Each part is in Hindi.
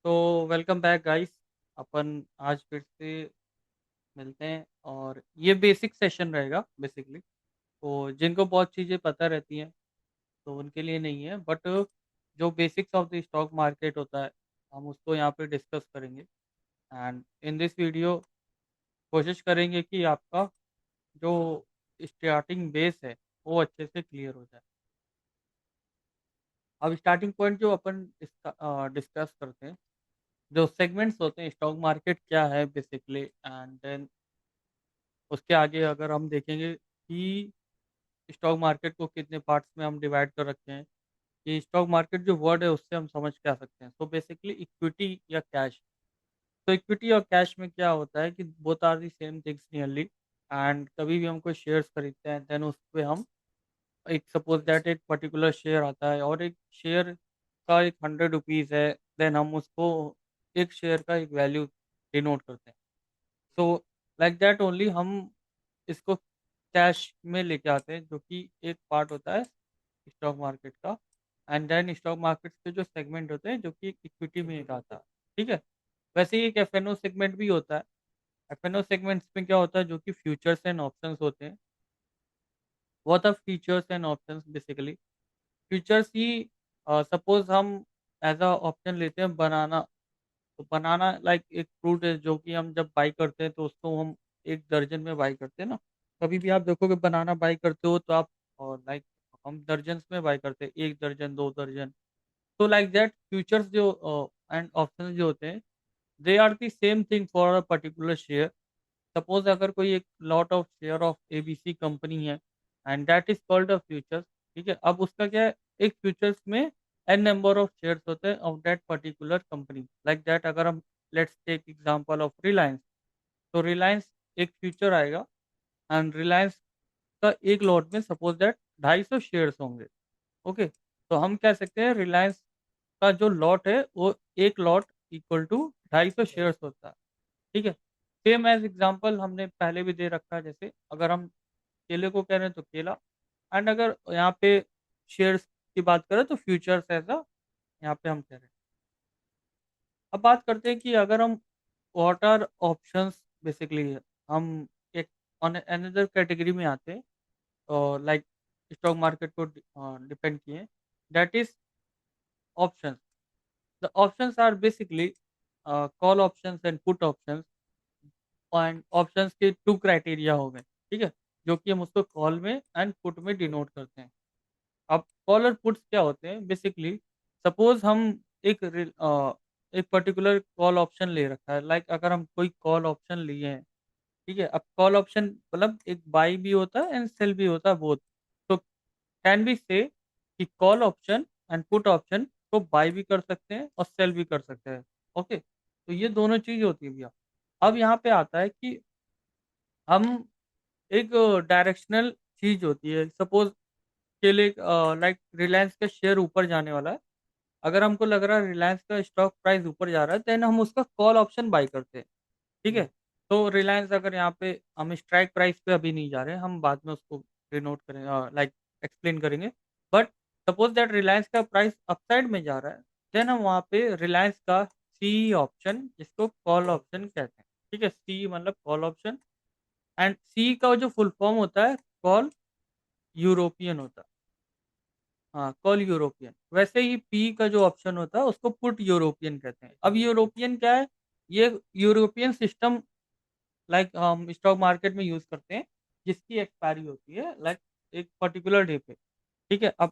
तो वेलकम बैक गाइस। अपन आज फिर से मिलते हैं और ये बेसिक सेशन रहेगा बेसिकली। तो जिनको बहुत चीज़ें पता रहती हैं तो उनके लिए नहीं है, बट जो basics of the stock market होता है हम उसको यहाँ पे डिस्कस करेंगे। एंड इन दिस वीडियो कोशिश करेंगे कि आपका जो स्टार्टिंग बेस है वो अच्छे से क्लियर हो जाए। अब स्टार्टिंग पॉइंट जो अपन डिस्कस करते हैं, जो सेगमेंट्स होते हैं स्टॉक मार्केट क्या है बेसिकली, एंड देन उसके आगे अगर हम देखेंगे कि स्टॉक मार्केट को कितने पार्ट्स में हम डिवाइड कर रखे हैं, कि स्टॉक मार्केट जो वर्ड है उससे हम समझ क्या सकते हैं। सो बेसिकली इक्विटी या कैश। तो इक्विटी और कैश में क्या होता है कि both are the same things nearly. And कभी भी हम कोई शेयर्स खरीदते हैं देन उस पे हम एक सपोज दैट एक पर्टिकुलर शेयर आता है और एक शेयर का एक 100 रुपीज़ है, देन हम उसको एक शेयर का एक वैल्यू डिनोट करते हैं। सो लाइक दैट ओनली हम इसको कैश में लेके आते हैं, जो कि एक पार्ट होता है स्टॉक मार्केट का। एंड देन स्टॉक मार्केट के जो सेगमेंट होते हैं जो कि इक्विटी में एक आता है। ठीक है। वैसे ही एक एफएनओ सेगमेंट भी होता है। एफएनओ सेगमेंट्स में क्या होता है, जो कि फ्यूचर्स एंड ऑप्शंस होते हैं। What are features and options basically. Features ही सपोज हम एज अ ऑप्शन लेते हैं बनाना। तो बनाना लाइक एक फ्रूट है जो कि हम जब बाई करते हैं तो उसको हम एक दर्जन में बाई करते हैं ना। कभी भी आप देखोगे बनाना बाई करते हो तो आप, और लाइक हम दर्जन्स में बाई करते हैं, एक दर्जन, दो दर्जन। तो लाइक दैट फ्यूचर्स जो एंड ऑप्शंस जो होते हैं, they are the same thing for a particular share. Suppose अगर कोई एक lot of share of ABC company है and that is called a futures. ठीक है। अब उसका क्या है, एक फ्यूचर्स में एन नंबर ऑफ शेयर्स होते हैं of that particular company. Like that अगर हम let's take example of Reliance. तो रिलायंस एक फ्यूचर आएगा एंड रिलायंस का एक लॉट में सपोज दैट 250 शेयर्स होंगे। ओके। तो हम कह सकते हैं रिलायंस का जो लॉट है वो एक लॉट इक्वल टू 250 शेयर्स होता है। ठीक है। सेम एज एग्जांपल हमने पहले भी दे रखा है, जैसे अगर हम केले को कह रहे हैं तो केला। एंड अगर यहाँ पे शेयर्स की बात करें तो फ्यूचर्स ऐसा यहाँ पे हम कह रहे हैं। अब बात करते हैं कि अगर हम व्हाट आर ऑप्शंस बेसिकली, हम एक ऑन अनदर कैटेगरी में आते हैं और लाइक स्टॉक मार्केट को डिपेंड किए, that is options. The options are basically call options and put options. And options के टू क्राइटेरिया हो गए। ठीक है। जो कि हम उसको कॉल में एंड पुट में डिनोट करते हैं। अब कॉल और पुट्स क्या होते हैं बेसिकली। सपोज हम एक एक पर्टिकुलर कॉल ऑप्शन ले रखा है, लाइक अगर हम कोई कॉल ऑप्शन लिए हैं। ठीक है। अब कॉल ऑप्शन मतलब एक बाई भी होता है एंड सेल भी होता है बोथ। तो कैन बी से कि call option and put option को बाई भी कर सकते हैं और सेल भी कर सकते हैं। ओके। तो ये दोनों चीज होती है भैया। अब यहाँ पे आता है कि हम एक डायरेक्शनल चीज होती है। सपोज के लिए लाइक रिलायंस का शेयर ऊपर जाने वाला है। अगर हमको लग रहा है रिलायंस का स्टॉक प्राइस ऊपर जा रहा है देन हम उसका कॉल ऑप्शन बाय करते हैं। ठीक है। तो रिलायंस अगर यहाँ पे हम स्ट्राइक प्राइस पे अभी नहीं जा रहे हैं, हम बाद में उसको डिनोट करेंगे, लाइक एक्सप्लेन करेंगे। बट सपोज दैट रिलायंस का प्राइस अपसाइड में जा रहा है, देन हम वहाँ पे रिलायंस का सी ऑप्शन जिसको कॉल ऑप्शन कहते हैं। ठीक है। सी मतलब कॉल ऑप्शन। एंड सी का जो फुल फॉर्म होता है कॉल यूरोपियन होता है। हाँ, कॉल यूरोपियन। वैसे ही पी का जो ऑप्शन होता है उसको पुट यूरोपियन कहते हैं। अब यूरोपियन क्या है, ये यूरोपियन सिस्टम लाइक हम स्टॉक मार्केट में यूज करते हैं, जिसकी एक्सपायरी होती है लाइक एक पर्टिकुलर डे पे। ठीक है। अब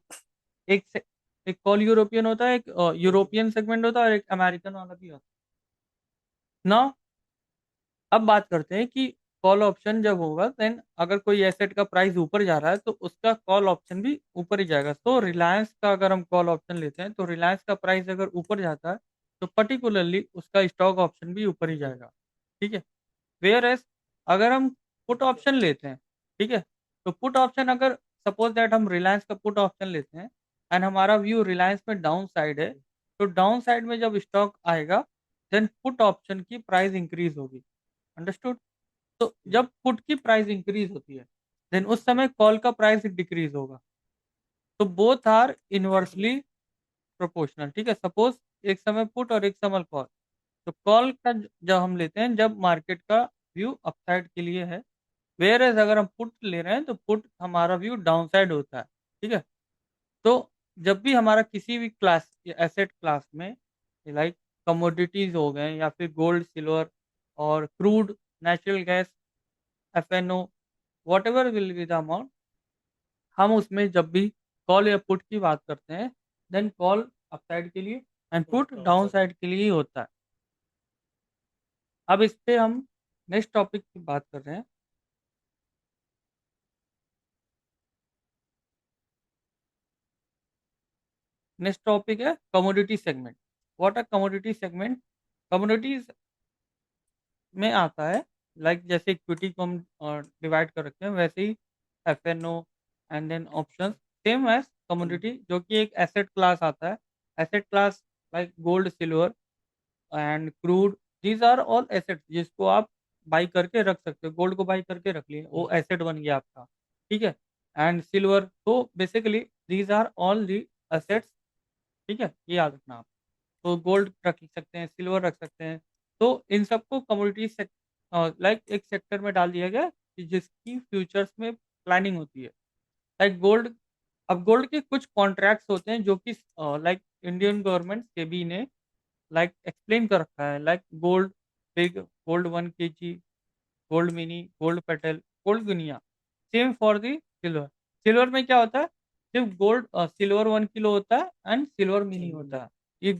एक से, एक कॉल यूरोपियन होता है, एक यूरोपियन सेगमेंट होता है और एक अमेरिकन वाला भी होता है ना। अब बात करते हैं कि कॉल ऑप्शन जब होगा देन अगर कोई एसेट का प्राइस ऊपर जा रहा है तो उसका कॉल ऑप्शन भी ऊपर ही जाएगा। तो रिलायंस का अगर हम कॉल ऑप्शन लेते हैं तो रिलायंस का प्राइस अगर ऊपर जाता है तो पर्टिकुलरली उसका स्टॉक ऑप्शन भी ऊपर ही जाएगा। ठीक है। वेयर एज अगर हम पुट ऑप्शन लेते हैं, ठीक है, तो पुट ऑप्शन अगर सपोज दैट हम रिलायंस का पुट ऑप्शन लेते हैं एंड हमारा व्यू रिलायंस में डाउन साइड है, तो डाउन साइड में जब स्टॉक आएगा देन पुट ऑप्शन की प्राइस इंक्रीज होगी। अंडरस्टूड। तो जब पुट की प्राइस इंक्रीज होती है देन उस समय कॉल का प्राइस डिक्रीज होगा। तो बोथ आर इनवर्सली प्रोपोर्शनल। ठीक है। सपोज एक समय पुट और एक समय कॉल। तो कॉल का जब हम लेते हैं जब मार्केट का व्यू अपसाइड के लिए है, वेयर एज अगर हम पुट ले रहे हैं तो पुट हमारा व्यू डाउन साइड होता है। ठीक है। तो जब भी हमारा किसी भी क्लास एसेट क्लास में, लाइक कमोडिटीज हो गए या फिर गोल्ड सिल्वर और crude, natural gas, FNO, whatever will be the amount, हम उसमें जब भी कॉल या पुट की बात करते हैं, देन कॉल अपसाइड के लिए एंड पुट डाउन साइड के लिए ही होता है। अब इस पे हम नेक्स्ट टॉपिक की बात कर रहे हैं। नेक्स्ट टॉपिक है commodity segment. What are commodity segment? Commodities में आता है, लाइक जैसे इक्विटी को हम डिवाइड कर रखते हैं, वैसे ही F N O and then options, same as commodity, जो कि एक एसेट क्लास आता है। Asset class like gold silver and crude, these are all assets जिसको आप बाई करके रख सकते हो। गोल्ड को बाई करके रख लिए, वो एसेट बन गया आपका। ठीक है। एंड सिल्वर, तो basically these are all the assets. ठीक है, ये याद रखना आप। तो गोल्ड रख सकते हैं, सिल्वर रख सकते हैं। तो इन सबको कमोडिटी लाइक एक सेक्टर में डाल दिया गया कि जिसकी फ्यूचर्स में प्लानिंग होती है। लाइक गोल्ड, अब गोल्ड के कुछ कॉन्ट्रैक्ट्स होते हैं जो कि लाइक इंडियन गवर्नमेंट सेबी ने लाइक एक्सप्लेन कर रखा है, like gold big, gold 1 kg, gold mini, gold petal, gold guinea. Same for the silver. Silver में क्या होता है, सिर्फ गोल्ड सिल्वर 1 किलो होता है एंड सिल्वर मिनी होता है, ये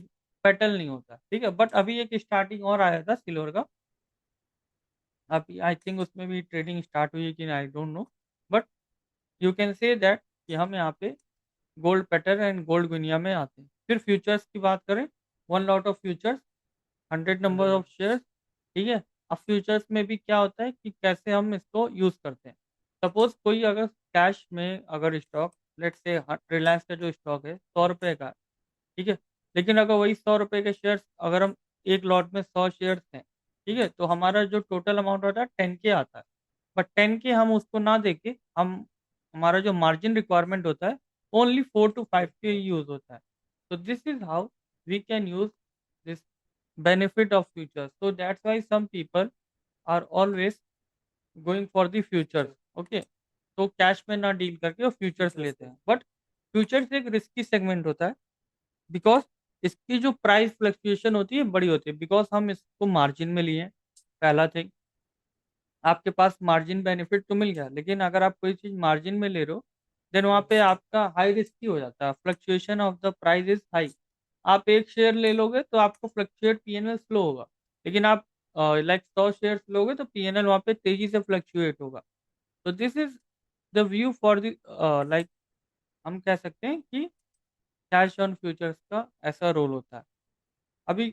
पेटल नहीं होता। ठीक है। बट अभी एक स्टार्टिंग और आया था सिल्वर का, अभी आई थिंक उसमें भी ट्रेडिंग स्टार्ट हुई है कि I don't know. But you can say that कि हम यहाँ पे गोल्ड पेटल एंड गोल्ड गुनिया में आते हैं। फिर फ्यूचर्स की बात करें, 1 lot of futures, 100 number of shares. ठीक है। अब फ्यूचर्स में भी क्या होता है कि कैसे हम इसको यूज करते हैं। सपोज कोई अगर कैश में अगर स्टॉक, लेट से रिलायंस का जो स्टॉक है 100 रुपए का है। ठीक है। लेकिन अगर वही 100 रुपए के शेयर्स अगर हम एक लॉट में 100 शेयर्स हैं, ठीक है, तो हमारा जो टोटल अमाउंट होता है 10K आता है। बट 10K हम उसको ना देके हम, हमारा जो मार्जिन रिक्वायरमेंट होता है ओनली 4 to 5K यूज होता है। तो this is how we can use this benefit of futures. So that's why some people are always going for the futures. Okay, तो कैश में ना डील करके वो फ्यूचर्स लेते हैं। बट फ्यूचर्स एक रिस्की सेगमेंट होता है, बिकॉज इसकी जो प्राइस फ्लक्चुएशन होती है बड़ी होती है, बिकॉज हम इसको मार्जिन में लिए हैं। पहला थिंग, आपके पास मार्जिन बेनिफिट तो मिल गया, लेकिन अगर आप कोई चीज मार्जिन में ले रहे हो, देन वहाँ पे आपका हाई रिस्क ही हो जाता है। Fluctuation of the price is high. आप एक शेयर ले लोगे तो आपको फ्लक्चुएट पीएनएल स्लो होगा, लेकिन आप लाइक 100 शेयर लोगे तो पीएनएल वहाँ पे तेजी से फ्लक्चुएट होगा। तो this is the view for the, like हम कह सकते हैं कि कैश ऑन फ्यूचर्स का ऐसा रोल होता है। अभी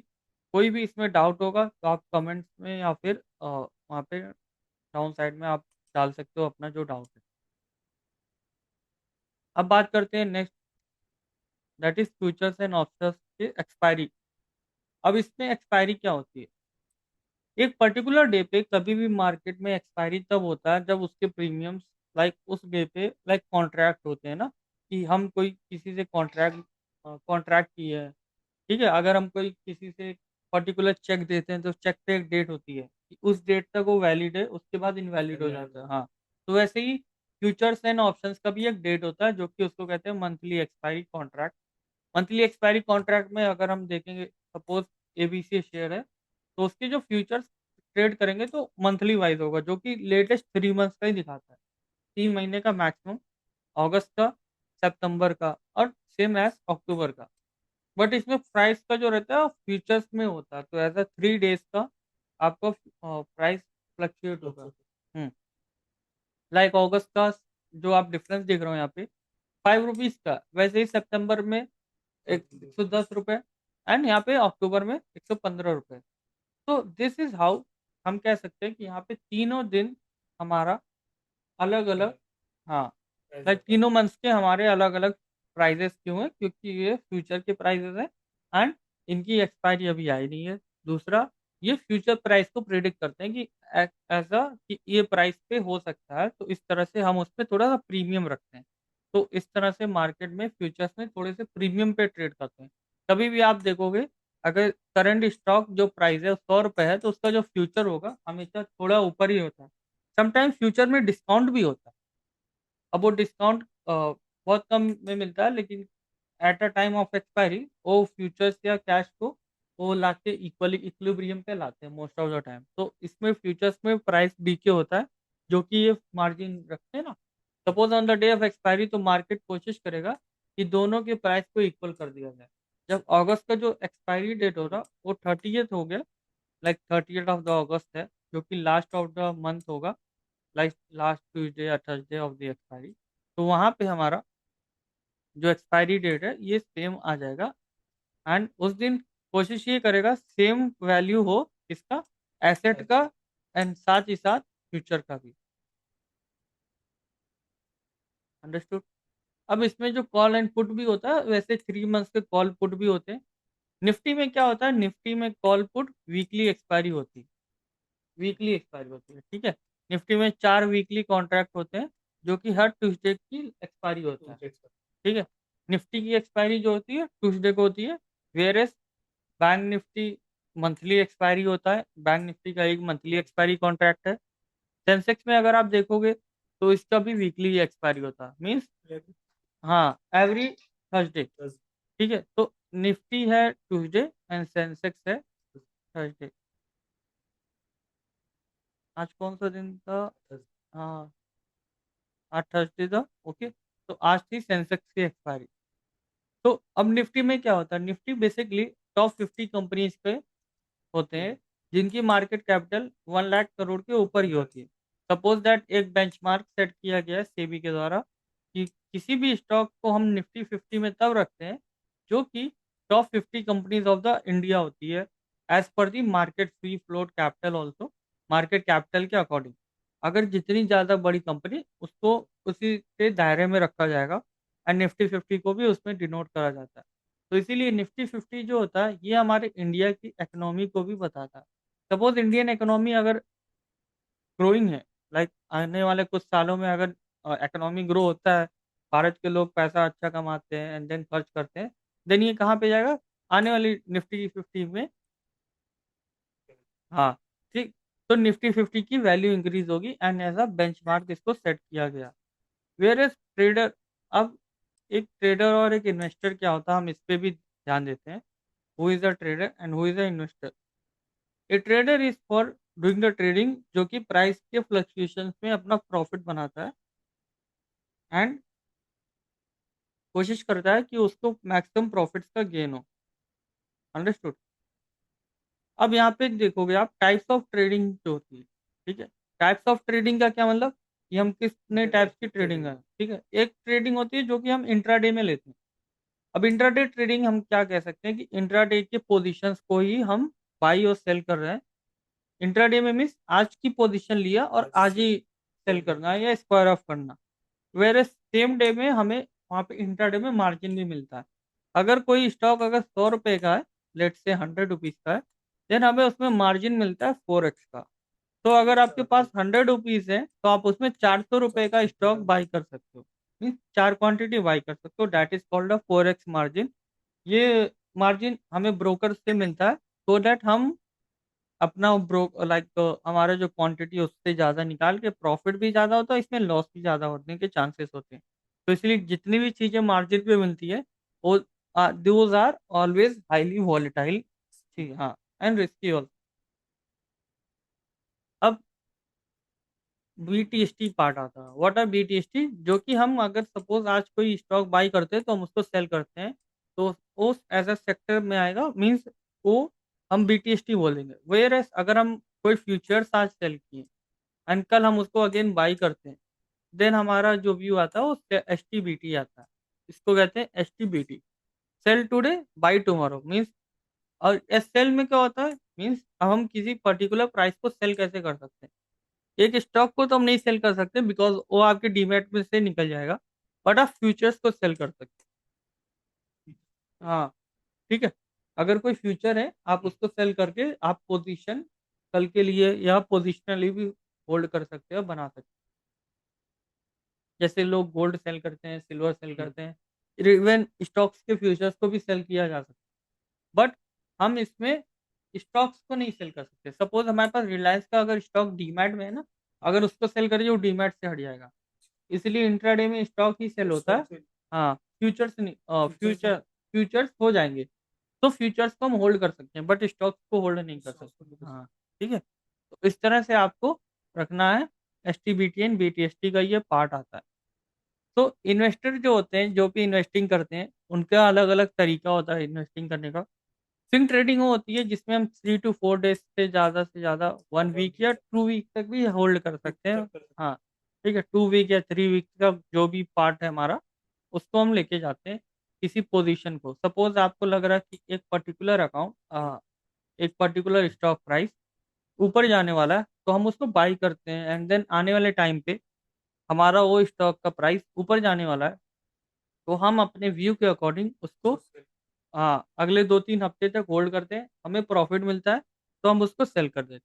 कोई भी इसमें डाउट होगा तो आप कमेंट्स में या फिर वहाँ पे डाउन साइड में आप डाल सकते हो अपना जो डाउट है। अब बात करते हैं next, that is futures and options की एक्सपायरी। अब इसमें एक्सपायरी क्या होती है? एक पर्टिकुलर डे पे कभी भी मार्केट में एक्सपायरी तब होता है जब उसके प्रीमियम्स, लाइक उस डे पे लाइक कॉन्ट्रैक्ट होते हैं ना, कि हम कोई किसी से कॉन्ट्रैक्ट कॉन्ट्रैक्ट किए हैं। ठीक है। अगर हम कोई किसी से पर्टिकुलर चेक देते हैं तो चेक पे एक डेट होती है कि उस डेट तक वो वैलिड है, उसके बाद इनवैलिड हो जाता है। हाँ, तो वैसे ही फ्यूचर्स एंड ऑप्शंस का भी एक डेट होता है जो कि उसको कहते हैं monthly expiry contract. Monthly expiry contract में अगर हम देखेंगे, सपोज एबीसी शेयर है, तो उसके जो फ्यूचर्स ट्रेड करेंगे तो मंथली वाइज होगा, जो कि लेटेस्ट 3 मंथ्स का ही दिखाता है, 3 महीने का मैक्सिमम, अगस्त का, सितंबर का और सेम एज अक्टूबर का। बट इसमें प्राइस का जो रहता है फ्यूचर्स में होता है, तो ऐसा 3 डेज का आपको प्राइस फ्लक्चुएट होगा। लाइक अगस्त का जो आप डिफरेंस देख रहे हो यहाँ पे 5 रुपीज का, वैसे ही सितंबर में 110 रुपये एंड यहाँ पे अक्टूबर में 115 रुपये। तो दिस इज हाउ हम कह सकते हैं कि यहाँ पे तीनों दिन हमारा अलग अलग, हाँ, लाइक तीनों मंथ्स के हमारे अलग अलग प्राइजेस क्यों हैं, क्योंकि ये फ्यूचर के प्राइजेस हैं एंड इनकी एक्सपायरी अभी आई नहीं है। दूसरा, ये फ्यूचर प्राइस को प्रिडिक्ट करते हैं कि ऐसा कि ये प्राइस पे हो सकता है, तो इस तरह से हम उस पर थोड़ा सा प्रीमियम रखते हैं। तो इस तरह से मार्केट में फ्यूचर्स में थोड़े से प्रीमियम पे ट्रेड करते हैं। कभी भी आप देखोगे अगर करंट स्टॉक जो प्राइस है 100 रुपये है, तो उसका जो फ्यूचर होगा हमेशा थोड़ा ऊपर ही होता है। समटाइम्स फ्यूचर में डिस्काउंट भी होता है। अब वो डिस्काउंट बहुत कम में मिलता है, लेकिन at a time of expiry वो फ्यूचर्स या कैश को वो लाके इक्वली इक्विलिब्रियम पे लाते हैं मोस्ट ऑफ द टाइम। तो इसमें फ्यूचर्स में प्राइस डीके होता है, जो कि ये मार्जिन रखते हैं ना। Suppose on the day of expiry तो मार्केट कोशिश करेगा कि दोनों के प्राइस को इक्वल कर दिया जाए। जब अगस्त का जो एक्सपायरी डेट होगा वो 30th हो गया, लाइक 30th ऑफ द अगस्त है, जो कि लास्ट ऑफ द मंथ होगा, लाइक लास्ट ट्यूसडे या थर्सडे ऑफ द एक्सपायरी। तो वहां पे हमारा जो एक्सपायरी डेट है ये सेम आ जाएगा। एंड उस दिन कोशिश ये करेगा सेम वैल्यू हो इसका, एसेट का, एंड साथ ही साथ फ्यूचर का भी। अंडरस्टूड। अब इसमें जो कॉल एंड पुट भी होता है, वैसे 3 मंथ्स के कॉल पुट भी होते हैं। निफ्टी में क्या होता है, निफ्टी में कॉल पुट वीकली एक्सपायरी होती है। वीकली एक्सपायरी होती है, ठीक है। निफ्टी में 4 वीकली कॉन्ट्रैक्ट होते हैं, जो कि हर ट्यूसडे की एक्सपायरी होता है, ठीक है। निफ्टी की एक्सपायरी जो होती है ट्यूसडे को होती है। Where bank Nifty monthly expiry होता है, बैंक निफ्टी का एक मंथली एक्सपायरी कॉन्ट्रैक्ट है। सेंसेक्स में अगर आप देखोगे तो इसका भी वीकली एक्सपायरी होता है, मीन्स हाँ एवरी थर्सडे, ठीक है। तो निफ्टी है ट्यूसडे एंड सेंसेक्स है थर्सडे। आज कौन सा दिन था? हाँ, आज थर्सडे था, ओके। तो आज थी सेंसेक्स की एक्सपायरी। तो अब निफ्टी में क्या होता है, निफ्टी बेसिकली टॉप 50 कंपनीज के होते हैं जिनकी मार्केट कैपिटल 1 लाख करोड़ के ऊपर ही होती है। सपोज दैट एक बेंचमार्क सेट किया गया है सेबी के द्वारा कि किसी भी स्टॉक को हम निफ्टी 50 में तब रखते हैं जो कि top 50 companies of the India होती है, as per the market free float capital also, market capital के अकॉर्डिंग। अगर जितनी ज़्यादा बड़ी कंपनी उसको उसी के दायरे में रखा जाएगा, एंड निफ्टी 50 को भी उसमें डिनोट करा जाता है। तो इसीलिए निफ्टी 50 जो होता है ये हमारे इंडिया की इकोनॉमी को भी बताता है। सपोज इंडियन इकोनॉमी अगर ग्रोइंग है, लाइक आने वाले कुछ सालों में अगर इकोनॉमी ग्रो होता है, भारत के लोग पैसा अच्छा कमाते हैं एंड देन खर्च करते हैं, देन ये कहाँ पे जाएगा, आने वाली निफ्टी 50 में। हाँ, ठीक। तो निफ्टी 50 की वैल्यू इंक्रीज होगी एंड एज अ बेंचमार्क इसको सेट किया गया। वेयर एज ट्रेडर, अब एक ट्रेडर और एक इन्वेस्टर क्या होता है, हम इस पे भी ध्यान देते हैं। Who is a trader and who is a investor? A trader is for doing the trading, जो कि प्राइस के फ्लक्चुएशंस में अपना प्रॉफिट बनाता है एंड कोशिश करता है कि उसको मैक्सिमम प्रॉफिट्स का गेन हो। अंडरस्टूड। अब यहाँ पे देखोगे आप टाइप्स ऑफ ट्रेडिंग जो होती है, ठीक है। टाइप्स ऑफ ट्रेडिंग का क्या मतलब, कि हम कितने टाइप्स की ट्रेडिंग है, ठीक है। एक ट्रेडिंग होती है जो कि हम इंट्राडे में लेते हैं। अब इंट्राडे ट्रेडिंग हम क्या कह सकते हैं कि इंट्राडे के पोजीशंस को ही हम बाई और सेल कर रहे हैं। इंट्राडे में मीन्स आज की पोजीशन लिया और आज ही सेल करना है या स्क्वायर ऑफ करना। वेरे सेम डे में हमें वहाँ पे इंट्राडे में मार्जिन भी मिलता है। अगर कोई स्टॉक अगर 100 रुपए का है, लेट से 100 रुपीज का है, देन हमें उसमें मार्जिन मिलता है 4x का। तो अगर आपके पास 100 रुपीज है तो आप उसमें 400 रुपए का स्टॉक बाई कर सकते हो, मीन्स 4 क्वांटिटी बाई कर सकते हो, that is called a 4x margin. ये मार्जिन हमें ब्रोकर से मिलता है, सो दैट हम अपना ब्रो लाइक हमारा जो क्वांटिटी है उससे ज़्यादा निकाल के प्रॉफिट भी ज़्यादा होता है, इसमें लॉस भी ज़्यादा होने के चांसेस होते हैं। तो इसलिए जितनी भी चीज़ें मार्जिन पे मिलती है वो those are always highly volatile, ठीक, हाँ, एंड रिस्की ऑल्सो। अब BTST पार्ट आता है। What are BTST? जो कि हम अगर सपोज आज कोई स्टॉक बाई करते हैं तो हम उसको सेल करते हैं, तो उस एज अ सेक्टर में आएगा, मींस वो हम BTST बोलेंगे। वेयर एज अगर हम कोई फ्यूचर्स आज सेल किए एंड कल हम उसको अगेन बाई करते हैं, देन हमारा जो व्यू आता है वो STBT आता है। इसको कहते हैं STBT, sell today buy tomorrow means. और एस सेल में क्या होता है, मीन्स अब हम किसी पर्टिकुलर प्राइस को सेल कैसे कर सकते हैं। एक स्टॉक को तो हम नहीं सेल कर सकते बिकॉज वो आपके डीमैट में से निकल जाएगा, बट आप फ्यूचर्स को सेल कर सकते हैं। हाँ, ठीक है। अगर कोई फ्यूचर है आप उसको सेल करके आप पोजीशन कल के लिए या पोजिशनली भी होल्ड कर सकते हो, बना सकते हैं। जैसे लोग गोल्ड सेल करते हैं, सिल्वर सेल करते हैं, इवन स्टॉक्स के फ्यूचर्स को भी सेल किया जा सकता है। बट हम इसमें स्टॉक्स को नहीं सेल कर सकते। सपोज हमारे पास रिलायंस का अगर स्टॉक डीमैट में है ना, अगर उसको सेल करिए वो डीमैट से हट जाएगा। इसलिए इंट्राडे में स्टॉक ही सेल होता है। हाँ, फ्यूचर्स नहीं, फ्यूचर्स हो जाएंगे तो फ्यूचर्स को हम होल्ड कर सकते हैं, बट स्टॉक्स को होल्ड नहीं कर सकते। हाँ, ठीक है। तो इस तरह से आपको रखना है। S T B T N B T S T का ये पार्ट आता है। तो इन्वेस्टर जो होते हैं, जो भी इन्वेस्टिंग करते हैं, उनका अलग अलग तरीका होता है इन्वेस्टिंग करने का। स्विंग ट्रेडिंग वो होती है जिसमें हम 3 to 4 डेज से ज़्यादा 1 वीक या 2 वीक तक भी होल्ड कर सकते हैं। हाँ, ठीक है, 2 वीक या 3 वीक का जो भी पार्ट है हमारा, उसको हम लेके जाते हैं किसी पोजीशन को। सपोज आपको लग रहा है कि एक पर्टिकुलर अकाउंट, एक पर्टिकुलर स्टॉक प्राइस ऊपर जाने वाला है, तो हम उसको बाई करते हैं, एंड देन आने वाले टाइम पे हमारा वो स्टॉक का प्राइस ऊपर जाने वाला है, तो हम अपने व्यू के अकॉर्डिंग उसको, हाँ, अगले 2-3 हफ्ते तक होल्ड करते हैं, हमें प्रॉफिट मिलता है तो हम उसको सेल कर देते हैं।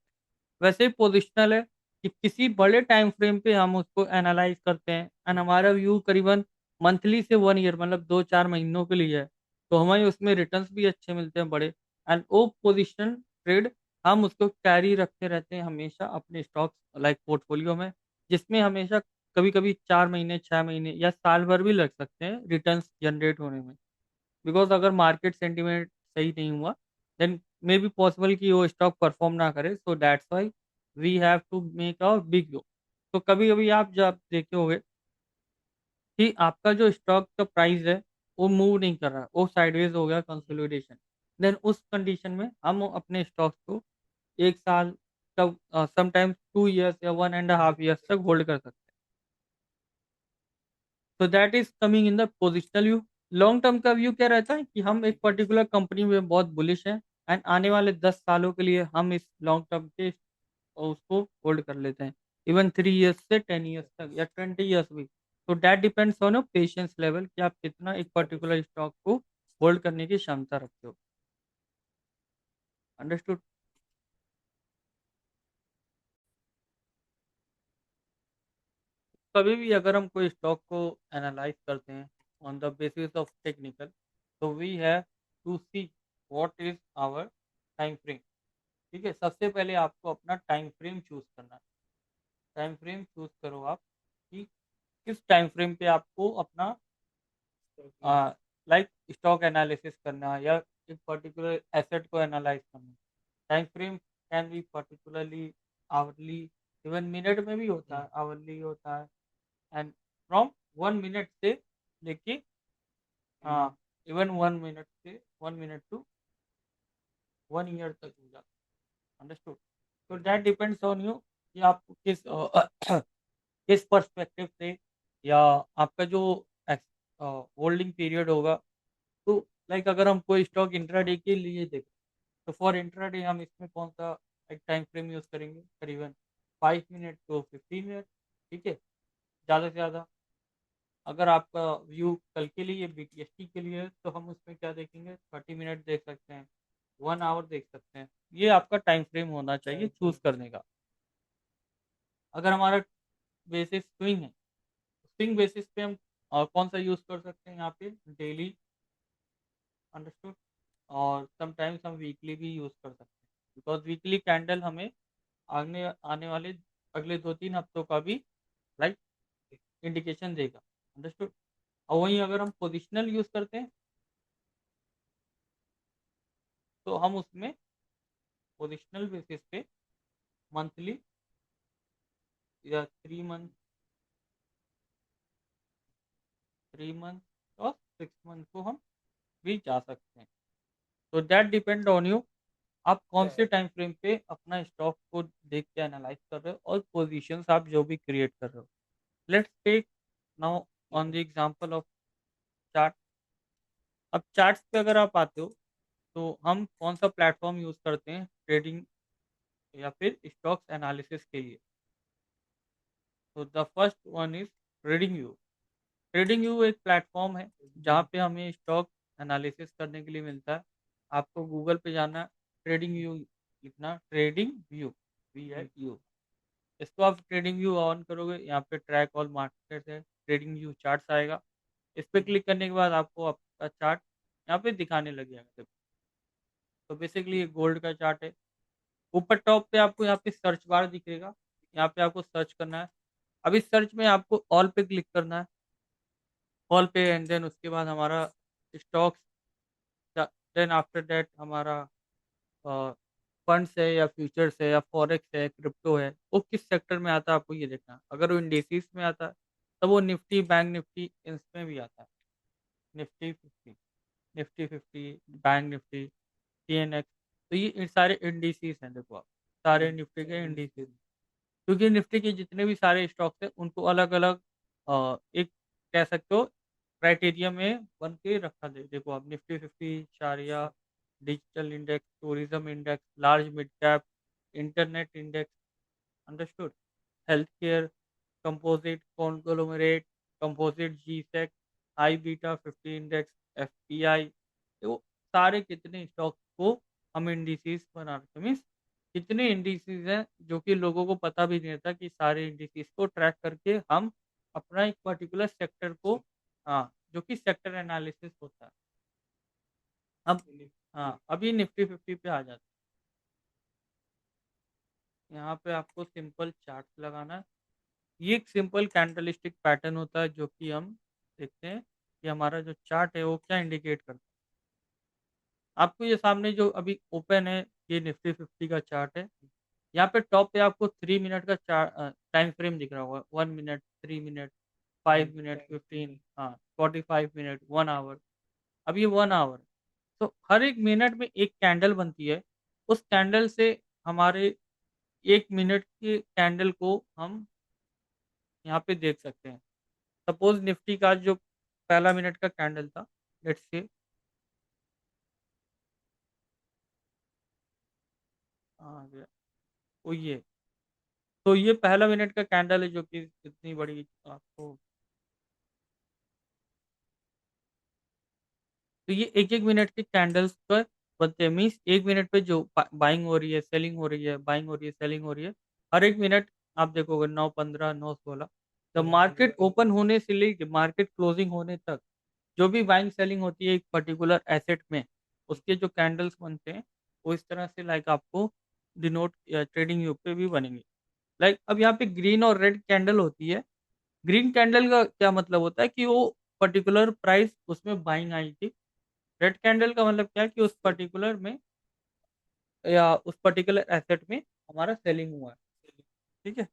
वैसे ही पोजिशनल है कि किसी बड़े टाइम फ्रेम पे हम उसको एनालाइज करते हैं, एंड हमारा व्यू करीबन मंथली से 1 ईयर, मतलब 2-4 महीनों के लिए है, तो हमें उसमें रिटर्न्स भी अच्छे मिलते हैं बड़े। एंड वो पोजिशन ट्रेड हम उसको कैरी रखते रहते हैं हमेशा अपने स्टॉक्स लाइक पोर्टफोलियो में, जिसमें हमेशा कभी कभी 4 महीने 6 महीने या साल भर भी लग सकते हैं रिटर्न्स जनरेट होने में। बिकॉज अगर मार्केट सेंटीमेंट सही नहीं हुआ, देन मे बी पॉसिबल कि वो स्टॉक परफॉर्म ना करे, so that's why we have to make a big low. तो कभी कभी आप जब देखे होंगे कि आपका जो स्टॉक का प्राइस है वो मूव नहीं कर रहा, वो साइडवेज हो गया, कंसोलिडेशन, देन उस कंडीशन में हम अपने स्टॉक्स को 1 साल तक, समटाइम्स 2 ईयर्स या 1.5 ईयर्स तक होल्ड कर सकते हैं। तो that is coming in the positional view. Long term का व्यू क्या रहता है कि हम एक पर्टिकुलर कंपनी में बहुत बुलिश हैं, एंड आने वाले 10 सालों के लिए हम इस लॉन्ग टर्म के उसको होल्ड कर लेते हैं, इवन 3 ईयर्स से 10 ईयर्स तक या 20 ईयर्स भी। तो that depends on your patience level कि आप कितना एक पर्टिकुलर स्टॉक को होल्ड करने की क्षमता रखते हो। अंडरस्टूड। कभी भी अगर हम कोई स्टॉक को एनालाइज करते हैं on the basis of technical, तो we have to see what is our time frame. ठीक है, सबसे पहले आपको अपना टाइम फ्रेम चूज करना है। टाइम फ्रेम चूज करो आप कि किस टाइम फ्रेम पे आपको अपना लाइक स्टॉक एनालिसिस करना है या एक पर्टिकुलर एसेट को एनालाइज करना है। Time frame can be particularly hourly, even minute में भी होता है, आवरली होता है, एंड फ्रॉम 1 मिनट से लेके, हाँ, इवन 1 मिनट से 1 मिनट टू 1 ईयर तक हो जाता है। अंडरस्टूड। तो दैट डिपेंड्स ऑन यू कि आप किस किस पर्सपेक्टिव से, या आपका जो होल्डिंग पीरियड होगा। तो लाइक अगर हम कोई स्टॉक इंट्राडे के लिए देखें, तो फॉर इंट्राडे हम इसमें कौन सा एक टाइम फ्रेम यूज़ करेंगे, करीबन 5 मिनट to 15 मिनट। ठीक है, ज़्यादा से ज़्यादा। अगर आपका व्यू कल के लिए बीटीएसटी के लिए है, तो हम उसमें क्या देखेंगे, 30 मिनट देख सकते हैं, 1 आवर देख सकते हैं। ये आपका टाइम फ्रेम होना चाहिए चूज करने का। अगर हमारा बेसिस स्विंग है, स्विंग बेसिस पे हम कौन सा यूज कर सकते हैं यहाँ पे, डेली। अंडरस्टूड। और समटाइम्स हम वीकली भी यूज कर सकते हैं, बिकॉज वीकली कैंडल हमें आने आने वाले अगले 2-3 हफ्तों का भी लाइक इंडिकेशन देगा। अंडरस्टूड। और वहीं अगर हम पोजिशनल यूज करते हैं, तो हम उसमें पोजिशनल बेसिस पे मंथली या 3 मंथ और 6 मंथ को हम भी जा सकते हैं। तो दैट डिपेंड ऑन यू, आप कौन से टाइम फ्रेम पे अपना स्टॉक को देख के एनालाइज कर रहे हो और पोजीशंस आप जो भी क्रिएट कर रहे हो। Let's take now on the example of chart. अब चार्ट्स पे अगर आप आते हो, तो हम कौन सा प्लेटफॉर्म यूज करते हैं ट्रेडिंग या फिर स्टॉक्स एनालिसिस के लिए। तो the first one is trading view. Trading view एक प्लेटफॉर्म है जहाँ पे हमें स्टॉक एनालिसिस करने के लिए मिलता है। आपको गूगल पे जाना, ट्रेडिंग व्यू लिखना, ट्रेडिंग व्यू, VIU। इसको आप ट्रेडिंग व्यू ऑन करोगे, यहाँ पे ट्रैक ऑल मार्केट है, ट्रेडिंग व्यू चार्ट्स आएगा। इस पे क्लिक करने के बाद आपको आपका चार्ट यहाँ पे दिखाने लग जाएगा। तो बेसिकली ये गोल्ड का चार्ट है। ऊपर टॉप पे आपको यहाँ पे सर्च बार दिखेगा, यहाँ पे आपको सर्च करना है। अभी सर्च में आपको ऑल पे क्लिक करना है, ऑल पे, एंड देन उसके बाद हमारा स्टॉक्स, देन आफ्टर दैट हमारा फंड्स है या फ्यूचर्स है या फॉरेक्स है, क्रिप्टो है, वो किस सेक्टर में आता है आपको ये देखना है। अगर वो इंडेसिस में आता है तो वो निफ्टी, बैंक निफ्टी, इसमें भी आता है। Nifty 50, Nifty 50, bank Nifty, TNX। तो ये सारे इंडिसेस हैं, देखो आप, सारे निफ्टी के इंडिसेस। क्योंकि निफ्टी के जितने भी सारे स्टॉक्स हैं उनको अलग अलग एक कह सकते हो क्राइटेरिया में बन के रखा दे। देखो आप, Nifty 50 Shariya, digital index, tourism index, large mid cap, internet index, understood, health care, composite conglomerate, composite GSEC, आई बीटा 50 इंडेक्स, FPI। तो सारे कितने स्टॉक्स को हम इंडिसेस बना रखे, मीन्स कितने इंडिसेस हैं जो कि लोगों को पता भी नहीं रहता, कि सारे इंडिसेस को ट्रैक करके हम अपना एक पर्टिकुलर सेक्टर को, हाँ, जो कि सेक्टर एनालिसिस होता है। अब हाँ, अभी निफ्टी 50 पे आ जाते हैं। यहाँ पे आपको सिंपल चार्ट लगाना है। ये एक सिंपल कैंडलस्टिक पैटर्न होता है जो कि हम देखते हैं कि हमारा जो चार्ट है वो क्या इंडिकेट करता है। आपको ये सामने जो अभी ओपन है, ये निफ्टी 50 का चार्ट है। यहाँ पे टॉप पे आपको 3 मिनट का टाइम फ्रेम दिख रहा होगा, 1 मिनट, 3 मिनट, 5 मिनट, 15, हाँ, 45 मिनट, 1 आवर। अब ये 1 आवर, तो हर एक मिनट में एक कैंडल बनती है। उस कैंडल से हमारे 1 मिनट के कैंडल को हम यहाँ पे देख सकते हैं। सपोज निफ्टी का जो पहला मिनट का कैंडल था, लेट्स से आ गया, वो ये, तो ये पहला मिनट का कैंडल है जो कि इतनी बड़ी आपको, तो ये एक एक मिनट के कैंडल्स पर बनते हैं। मीन्स 1 मिनट पे जो बाइंग हो रही है, सेलिंग हो रही है, बाइंग हो रही है, सेलिंग हो रही है, हर एक मिनट आप देखोगे 9:15, 9:16, जब मार्केट ओपन होने से लेके मार्केट क्लोजिंग होने तक जो भी बाइंग सेलिंग होती है एक पर्टिकुलर एसेट में, उसके जो कैंडल्स बनते हैं वो इस तरह से लाइक आपको डिनोट ट्रेडिंग व्यू पे भी बनेंगे। लाइक अब यहाँ पे ग्रीन और रेड कैंडल होती है। ग्रीन कैंडल का क्या मतलब होता है कि वो पर्टिकुलर प्राइस उसमें बाइंग आई थी। रेड कैंडल का मतलब क्या है कि उस पर्टिकुलर में या उस पर्टिकुलर एसेट में हमारा सेलिंग हुआ है। ठीक है।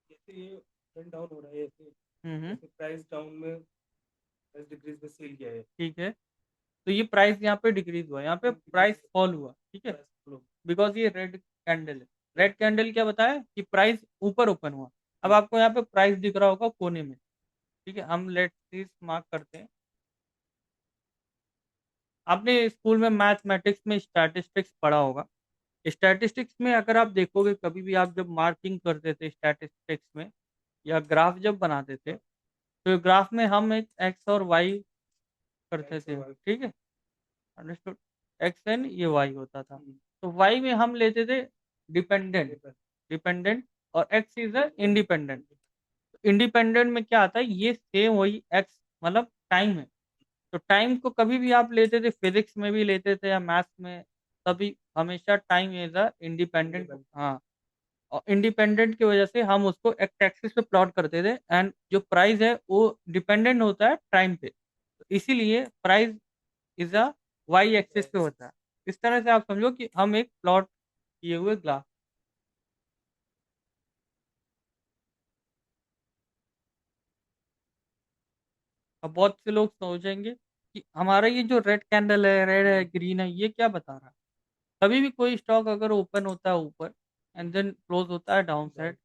जैसे ये ट्रेंड डाउन हो रहा है, ऐसे जैसे प्राइस डाउन में, प्राइस डिक्रीज में सेल किया है, ठीक है। तो ये प्राइस यहाँ पे डिक्रीज हुआ, यहाँ पे प्राइस फॉल हुआ, ठीक है, बिकॉज ये रेड कैंडल है। रेड कैंडल क्या बताया कि प्राइस ऊपर ओपन हुआ। अब आपको यहाँ पे प्राइस दिख रहा होगा कोने में, ठीक है, हम लेट दिस मार्क करते हैं। आपने स्कूल में मैथमेटिक्स में स्टैटिस्टिक्स पढ़ा होगा। स्टैटिस्टिक्स में अगर आप देखोगे, कभी भी आप जब मार्किंग करते थे स्टैटिस्टिक्स में या ग्राफ जब बनाते थे, तो ग्राफ में हम एक एक्स और वाई करते थे, ठीक है, अंडरस्टूड। एक्स एन ये वाई होता था। तो वाई में हम लेते थे डिपेंडेंट, डिपेंडेंट, और x is a independent. Independent में क्या आता है, ये सेम वही एक्स मतलब टाइम है। तो टाइम को कभी भी आप लेते थे, फिजिक्स में भी लेते थे या मैथ्स में, तभी हमेशा टाइम इज अ इंडिपेंडेंट, हाँ। और इंडिपेंडेंट की वजह से हम उसको एक एक्सिस पे प्लॉट करते थे, एंड जो प्राइस है वो डिपेंडेंट होता है टाइम पे, तो इसीलिए price is a Y axis पे होता है। इस तरह से आप समझो कि हम एक प्लॉट किए हुए ग्राफ। अब बहुत से लोग सोचेंगे कि हमारा ये जो रेड कैंडल है, रेड है, ग्रीन है, ये क्या बता रहा है। कभी भी कोई स्टॉक अगर ओपन होता है ऊपर एंड देन क्लोज होता है डाउन साइड,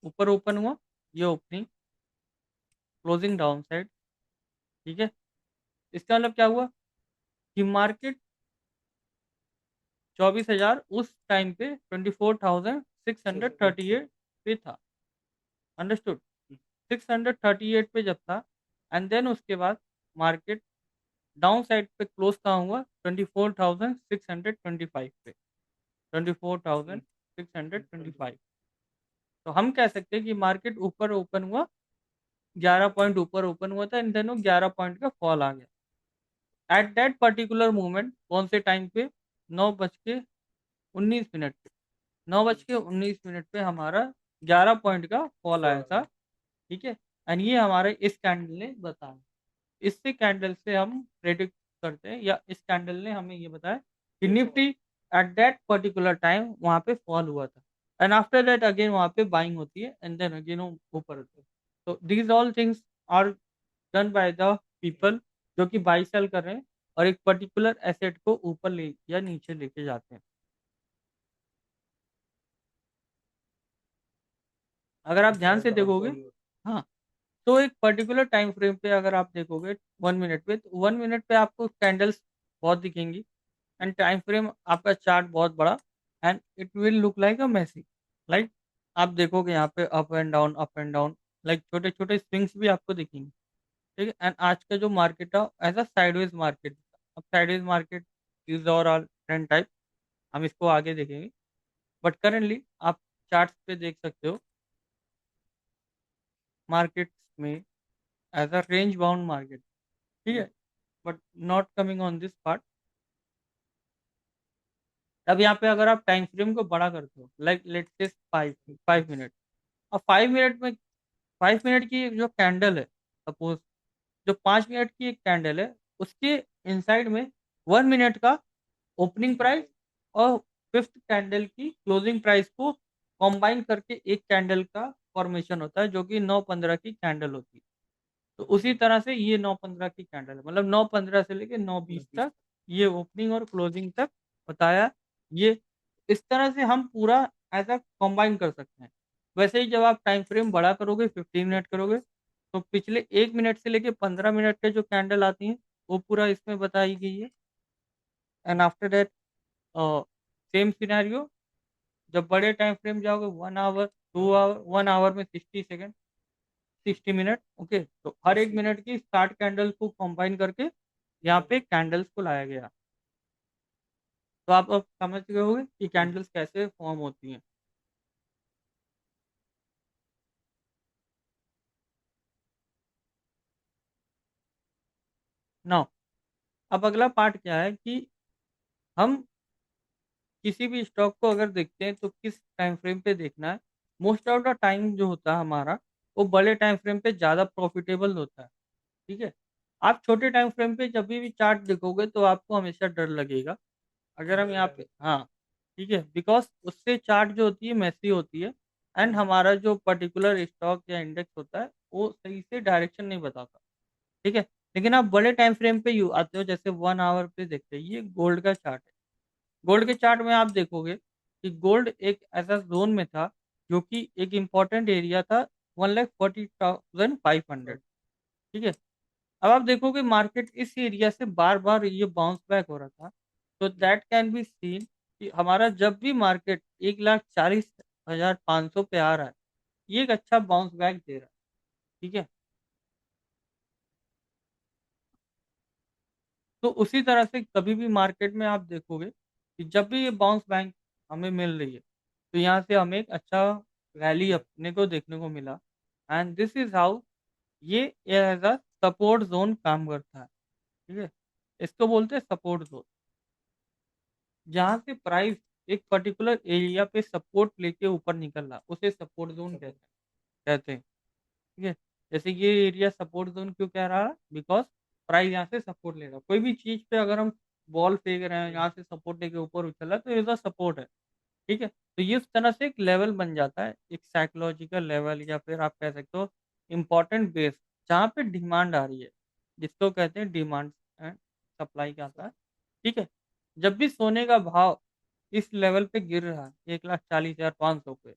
ऊपर ओपन हुआ, ये ओपनिंग, क्लोजिंग डाउन साइड, ठीक है, इसका मतलब क्या हुआ कि मार्केट 24,000 उस टाइम पे 24,638 पे था, अंडरस्टूड। 638 पे जब था, एंड देन उसके बाद मार्केट डाउन साइड पे क्लोज कहाँ हुआ, 24,625 पे, 24,625। तो हम कह सकते हैं कि मार्केट ऊपर ओपन हुआ, 11 पॉइंट ऊपर ओपन हुआ था, एंड देन वो 11 पॉइंट का फॉल आ गया। एट दैट पर्टिकुलर मोमेंट कौन से टाइम पे, 9:19 पे, 9:19 पे हमारा 11 पॉइंट का फॉल आया था। ठीक है, एंड ये हमारे इस कैंडल ने बताया। इससे कैंडल से हम प्रेडिक्ट करते हैं, या इस कैंडल ने हमें ये बताया कि Nifty at that particular time वहां पे फॉल हुआ था, एंड आफ्टर दैट अगेन वहां पे बाइंग होती है, एंड देन अगेन ऊपर होते हैं। तो these all things are done by the people जो कि बाई सेल कर रहे हैं और एक पर्टिकुलर एसेट को ऊपर ले या नीचे लेके जाते हैं। अगर आप ध्यान से देखोगे, हाँ, तो एक पर्टिकुलर टाइम फ्रेम पे अगर आप देखोगे 1 मिनट पे, तो 1 मिनट पे आपको कैंडल्स बहुत दिखेंगी, एंड टाइम फ्रेम आपका चार्ट बहुत बड़ा, and it will look like a messy, like आप देखोगे यहाँ पे up and down, up and down, like छोटे छोटे स्विंग्स भी आपको दिखेंगे। ठीक है, एंड आज का जो मार्केट है एज अ साइडवेज मार्केट। अब साइडवेज मार्केट इज और ऑल ट्रेंड टाइप, हम इसको आगे देखेंगे, बट करेंटली आप चार्ट्स पे देख सकते हो मार्केट्स में as a range bound market. ठीक है, but not coming on this part. अब यहाँ पे अगर आप टाइम फ्रेम को बड़ा करते हो, लाइक लेट्स से 5 5 मिनट, अब 5 मिनट में 5 मिनट की जो कैंडल है, सपोज जो 5 मिनट की एक कैंडल है, उसके इनसाइड में 1 मिनट का ओपनिंग प्राइस और फिफ्थ कैंडल की क्लोजिंग प्राइस को कंबाइन करके एक कैंडल का फॉर्मेशन होता है, जो कि 9:15 की कैंडल होती है। तो उसी तरह से ये 9:15 की कैंडल है, मतलब 9:15 से लेके 9:20 तक ये ओपनिंग और क्लोजिंग तक बताया। ये इस तरह से हम पूरा ऐसा कंबाइन कर सकते हैं। वैसे ही जब आप टाइम फ्रेम बड़ा करोगे, 15 मिनट करोगे, तो पिछले 1 मिनट से लेके 15 मिनट के जो कैंडल आती हैं वो पूरा इसमें बताई गई है। And after that same scenario, जब बड़े टाइम फ्रेम जाओगे, 1 आवर, 2 आवर, 1 आवर में 60 सेकेंड, 60 मिनट, ओके, तो हर एक मिनट की 60 कैंडल्स को कंबाइन करके यहाँ पे कैंडल्स को लाया गया। तो आप अब समझ गए होंगे कि कैंडल्स कैसे फॉर्म होती हैं। नाउ, अब अगला पार्ट क्या है कि हम किसी भी स्टॉक को अगर देखते हैं तो किस टाइम फ्रेम पे देखना है। मोस्ट ऑफ द टाइम जो होता है हमारा, वो बड़े टाइम फ्रेम पे ज़्यादा प्रॉफिटेबल होता है। ठीक है, आप छोटे टाइम फ्रेम पे जब भी चार्ट देखोगे तो आपको हमेशा डर लगेगा। अगर हम यहाँ पे, हाँ, ठीक है, बिकॉज उससे चार्ट जो होती है मैसी होती है, एंड हमारा जो पर्टिकुलर स्टॉक या इंडेक्स होता है वो सही से डायरेक्शन नहीं बताता। ठीक है, लेकिन आप बड़े टाइम फ्रेम पे यू आते हो, जैसे 1 आवर पे देखते हैं, ये गोल्ड का चार्ट है। गोल्ड के चार्ट में आप देखोगे कि गोल्ड एक ऐसा जोन में था जो कि एक इम्पॉर्टेंट एरिया था, 1,40,500। ठीक है, अब आप देखोगे मार्केट इस एरिया से बार बार ये बाउंस बैक हो रहा था। तो दैट कैन बी सीन कि हमारा जब भी मार्केट 1,40,500 पे आ रहा है, ये एक अच्छा बाउंस बैक दे रहा है। ठीक है, तो उसी तरह से कभी भी मार्केट में आप देखोगे कि जब भी ये बाउंस बैक हमें मिल रही है, तो यहाँ से हमें एक अच्छा रैली अपने को देखने को मिला, एंड दिस इज हाउ ये एज अ सपोर्ट जोन काम करता है। ठीक है, इसको बोलते हैं सपोर्ट जोन, जहाँ से प्राइस एक पर्टिकुलर एरिया पे सपोर्ट लेके ऊपर निकल रहा, उसे सपोर्ट जोन कहते हैं। ठीक है, जैसे ये एरिया सपोर्ट जोन क्यों कह रहा है, बिकॉज प्राइस यहाँ से सपोर्ट ले रहा है। कोई भी चीज पे अगर हम बॉल फेंक रहे हैं, यहाँ से सपोर्ट लेके ऊपर उछल रहा है, तो ये सपोर्ट है। ठीक है, तो ये इस तरह से एक लेवल बन जाता है, एक साइकोलॉजिकल लेवल, या फिर आप कह सकते हो इम्पोर्टेंट बेस, जहाँ पे डिमांड आ रही है, जिसको कहते हैं डिमांड एंड सप्लाई का आता है। ठीक है, जब भी सोने का भाव इस लेवल पे गिर रहा है, 1,40,500 पे,